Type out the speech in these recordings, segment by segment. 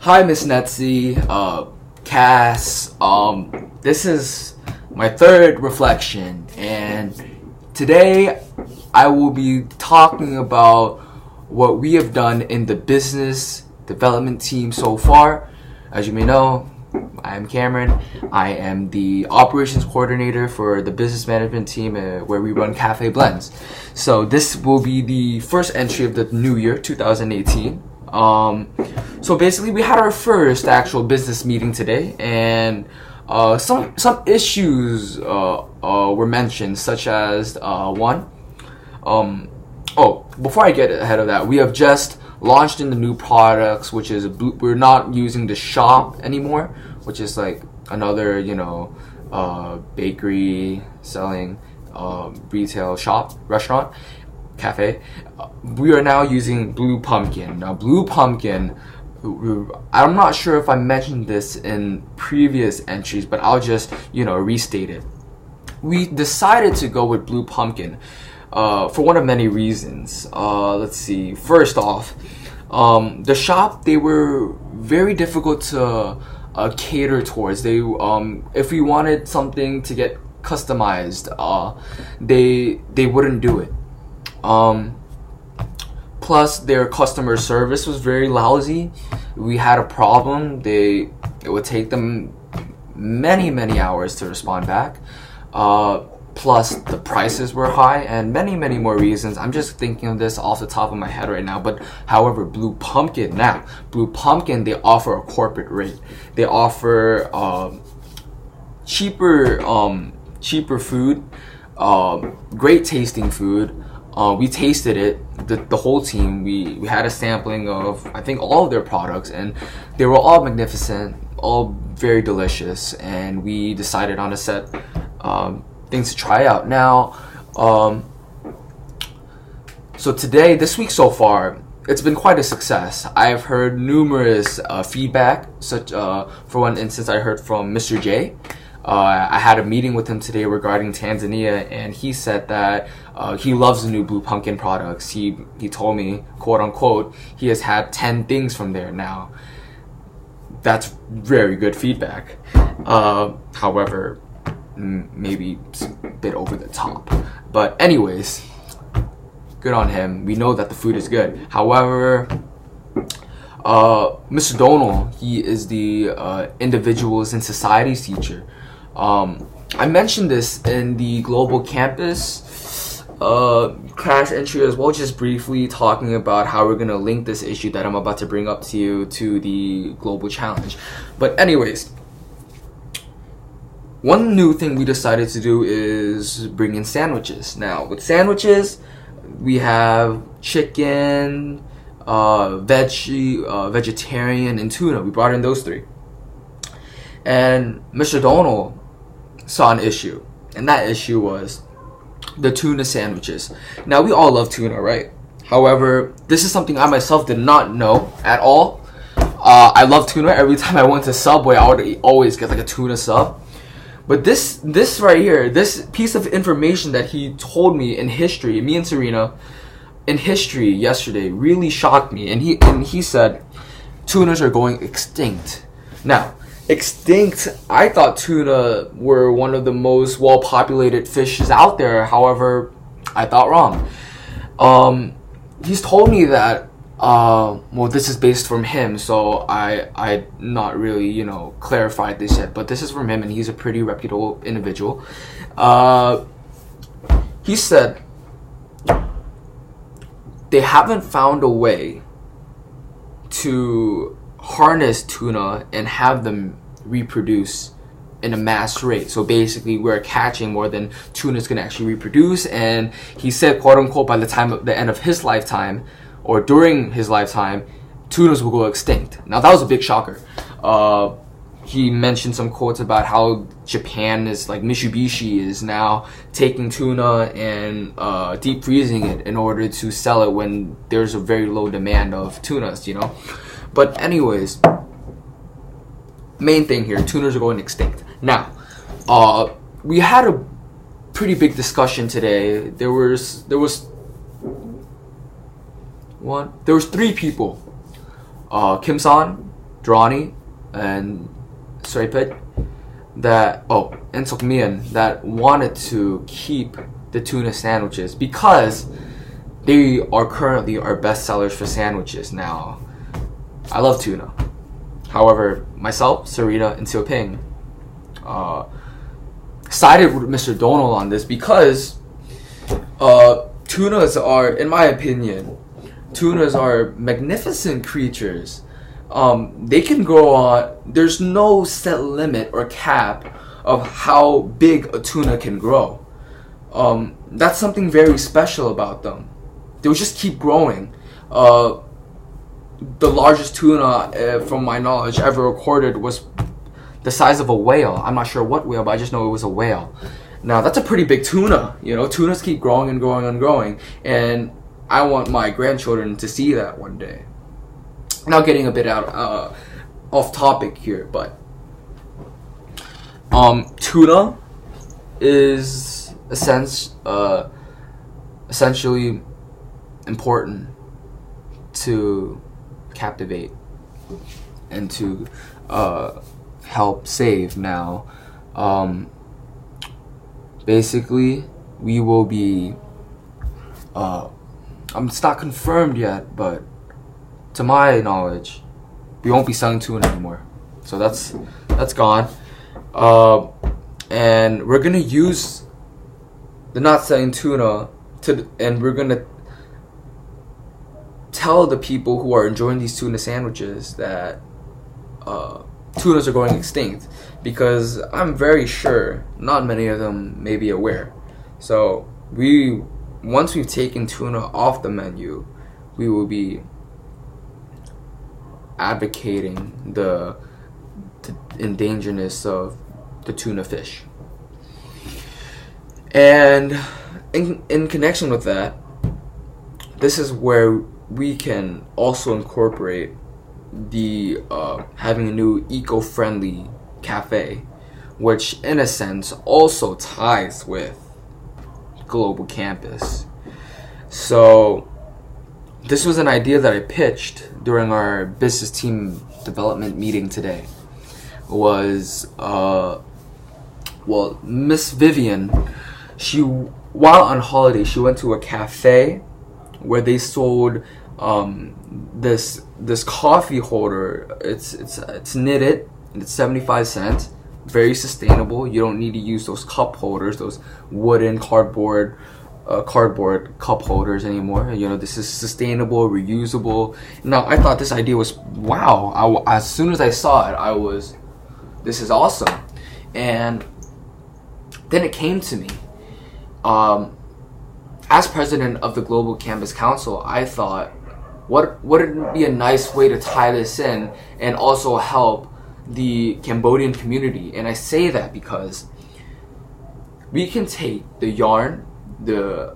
Hi, Miss Netzi, Cass. This is my third reflection, and today I will be talking about what we have done in the business development team so far. As you may know, I am Cameron. I am the operations coordinator for the business management team where we run CafeBlends. So this will be the first entry of the new year, 2018. So basically we had our first actual business meeting today, and some issues were mentioned, such as one. Before I get ahead of that, we have just launched in the new products, which is we're not using the shop anymore, which is like another bakery selling retail shop, restaurant, cafe. We are now using Blue Pumpkin. Now Blue Pumpkin, I'm not sure if I mentioned this in previous entries, but I'll just restate it. We decided to go with Blue Pumpkin for one of many reasons. Let's see. First off, the shop, they were very difficult to cater towards. They if we wanted something to get customized, they wouldn't do it. Plus their customer service was very lousy. We had a problem, it would take them many hours to respond back. Plus the prices were high, and many more reasons. I'm just thinking of this off the top of my head right now. But however, Blue Pumpkin, they offer a corporate rate. They offer cheaper food, great tasting food. We tasted it, the whole team. We had a sampling of, I think, all of their products, and they were all magnificent, all very delicious, and we decided on a set things to try out. Now, so this week so far, it's been quite a success. I've heard numerous feedback, such for one instance, I heard from Mr. J. I had a meeting with him today regarding Tanzania, and he said that he loves the new Blue Pumpkin products. He told me, quote unquote, he has had 10 things from there now. That's very good feedback. However, maybe it's a bit over the top. But anyways, good on him. We know that the food is good. However, Mr. Donald, he is the individuals and societies teacher. I mentioned this in the global campus class entry as well, just briefly talking about how we're going to link this issue that I'm about to bring up to you to the global challenge. But anyways, one new thing we decided to do is bring in sandwiches. Now with sandwiches, we have chicken, vegetarian, and tuna. We brought in those three. And Mr. Donald saw an issue, and that issue was the tuna sandwiches. Now we all love tuna, right? However, this is something I myself did not know at all. I love tuna. Every time I went to Subway, I would always get like a tuna sub. But this right here, this piece of information that he told me in history, me and Serena, in history yesterday, really shocked me. And he said tunas are going extinct. Now, extinct, I thought tuna were one of the most well-populated fishes out there. However, I thought wrong. He's told me that this is based from him, so I not really clarified this yet, but this is from him, and he's a pretty reputable individual. He said they haven't found a way to harness tuna and have them reproduce in a mass rate. So basically we're catching more than tuna's gonna actually reproduce, and he said, quote unquote, by the time of the end of his lifetime, or during his lifetime, tunas will go extinct. Now that was a big shocker. He mentioned some quotes about how Japan is, like Mitsubishi is now taking tuna and deep freezing it in order to sell it when there's a very low demand of tunas, But anyways, main thing here, tunas are going extinct. Now, we had a pretty big discussion today. There was three people. Kim-san, Dronny and Soipit and Sokmian that wanted to keep the tuna sandwiches because they are currently our best sellers for sandwiches now. I love tuna. However, myself, Serena, and Seo Ping sided with Mr. Donald on this because tunas are, in my opinion, tunas are magnificent creatures. They can grow on, there's no set limit or cap of how big a tuna can grow. That's something very special about them. They'll just keep growing. The largest tuna, from my knowledge, ever recorded was the size of a whale. I'm not sure what whale, but I just know it was a whale. Now, that's a pretty big tuna. You know, tunas keep growing and growing and growing. And I want my grandchildren to see that one day. Now, getting a bit off topic here, but tuna is essentially important to captivate and to help save. Now, basically, we will be it's not confirmed yet, but to my knowledge, we won't be selling tuna anymore. So that's gone. And we're gonna use the not selling tuna and we're gonna tell the people who are enjoying these tuna sandwiches that tunas are going extinct, because I'm very sure not many of them may be aware. So once we've taken tuna off the menu, we will be advocating the endangeredness of the tuna fish. And in connection with that, this is where we can also incorporate the having a new eco-friendly cafe, which in a sense also ties with Global Campus. So this was an idea that I pitched during our business team development meeting today. Was Miss Vivian, while on holiday, she went to a cafe where they sold this coffee holder. It's knitted and it's 75 cents. Very sustainable. You don't need to use those cup holders, those wooden cardboard cup holders anymore. You know, this is sustainable, reusable. Now, I thought this idea was wow. As soon as I saw it, this is awesome. And then it came to me. As president of the Global Campus Council, I thought, what would it be a nice way to tie this in and also help the Cambodian community? And I say that because we can take the yarn, the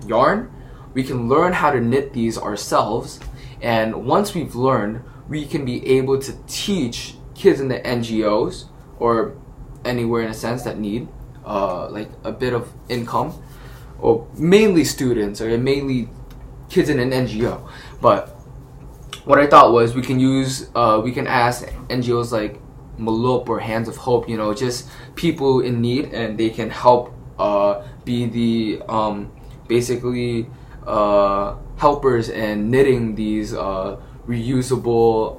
yarn. We can learn how to knit these ourselves, and once we've learned, we can be able to teach kids in the NGOs or anywhere in a sense that need like a bit of income, or mainly students or mainly kids in an NGO. But what I thought was we can ask NGOs like Malup or Hands of Hope, you know, just people in need, and they can help be the basically helpers in knitting these reusable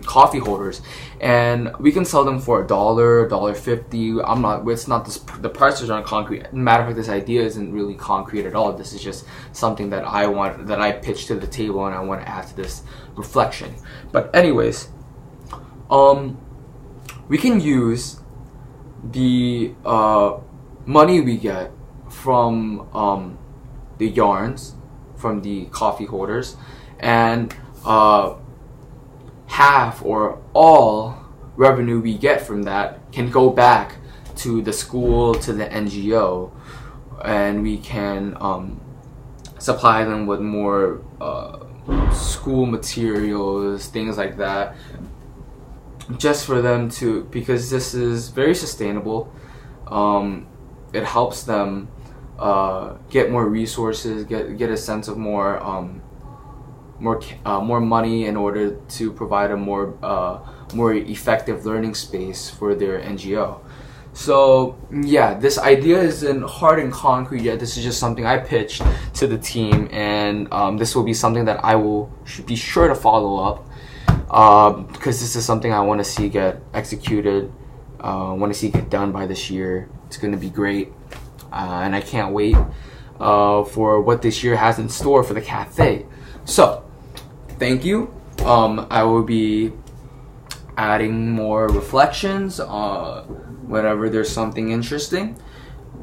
coffee holders, and we can sell them for $1, $1.50. It's not the prices aren't concrete. Matter of fact, this idea isn't really concrete at all. This is just something that I pitched to the table, and I want to add to this reflection. But anyways, we can use the money we get from the yarns, from the coffee holders, and half or all revenue we get from that can go back to the school, to the NGO, and we can supply them with more school materials, things like that, just for them to, because this is very sustainable. It helps them get more resources, get a sense of more more money in order to provide a more effective learning space for their NGO. So yeah, this idea isn't hard and concrete yet. This is just something I pitched to the team, and this will be something that I will be sure to follow up, because this is something I want to see get executed, want to see get done by this year. It's going to be great, and I can't wait for what this year has in store for the cafe. So thank you. I will be adding more reflections whenever there's something interesting.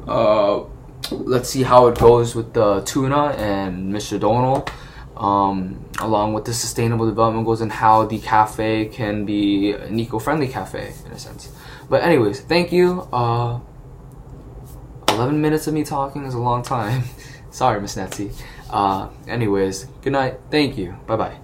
Let's see how it goes with the tuna and Mr. Donald, along with the sustainable development goals and how the cafe can be an eco-friendly cafe in a sense. But anyways, thank you. 11 minutes of me talking is a long time. Sorry, Miss Nancy. Anyways, good night. Thank you. Bye-bye.